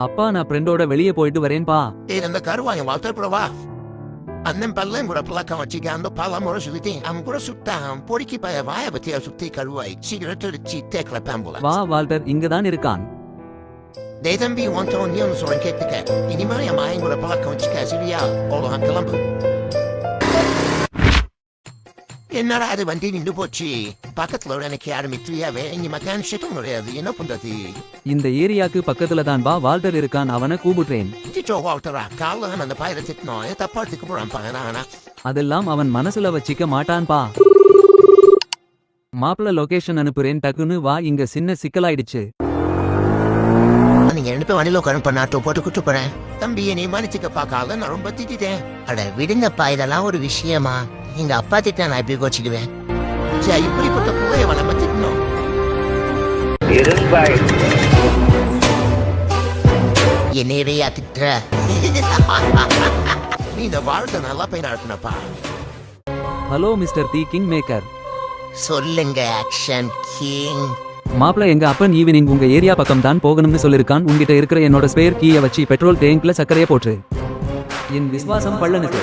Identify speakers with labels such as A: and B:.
A: அப்பா நான் ஃப்ரெண்டோட வெளியே போயிட்டு வரேன்பா.
B: இந்த கருவாயம் வால்டர் பிரவா அண்ணன் பல்லம் கூட பழக்கம் வச்சுக்காந்து பல முறை சொல்லிட்டேன். அவன் கூட சுட்டான் பொறுக்கி பய வாய பத்தியா சுத்தி கருவாய் சிகரெட் அடிச்சு தேக்கல பேம்புல.
A: வா வால்டர் இங்கதான் இருக்கான்.
B: டே தம்பி உன் தோணியும் சொல்றேன் கேட்டுக்க. இனிமே என் மாயன் கூட பழக்கம் வச்சுக்க சரியா? அவ்வளோ கிளம்பு. என்னடா அது வண்டி நின்று போச்சு. பக்கத்துல எனக்கு யாரும் மித்திரியாவே இங்க மக்கான் ஷெட்டும் கிடையாது. என்ன பண்றது?
A: இந்த ஏரியாக்கு பக்கத்துல தான் பா வால்டர் இருக்கான். அவனை கூப்பிடுறேன்.
B: திட்டோ வால்டரா கால அந்த பயிரை திட்டணும். தப்பாத்துக்கு போறான் பானா.
A: அதெல்லாம் அவன் மனசுல வச்சிக்க மாட்டான்பா. மாப்பிள்ள லொகேஷன் அனுப்புறேன் டக்குன்னு வா. இங்க சின்ன சிக்கலாயிடுச்சு.
B: நீங்க ரெண்டு வண்டியில உட்காந்து பண்ணாட்டோ போட்டு கூட்டு போறேன். தம்பி நீ மன்னிச்சுக்க பாக்கால நான் ரொம்ப திட்டேன். அட விடுங்கப்பா இதெல்லாம் ஒரு விஷயமா? எங்க அப்பா திட்ட நான் எப்படி கோச்சிக்குவேன்? இப்படிப்பட்ட பிள்ளைய வளர்ப்ப திட்டணும். என்னையா திட்ட? நீ இந்த வாழ்க்கை நல்லா போய் நடத்தினப்பா.
A: Hello mister the king maker.
B: சொல்லுங்க ஆக்ஷன் கிங்.
A: மாப்பிள்ள எங்க அப்பன் ஈவினிங் உங்க ஏரியா பக்கம் தான் போகணும்னு சொல்லிருக்கான். உங்ககிட்ட இருக்கிற என்னோட ஸ்பேர் கீய வச்சு பெட்ரோல் டேங்க்ல சக்கரைய போட்டு. என் விசுவாசம் பள்ளனுக்கு.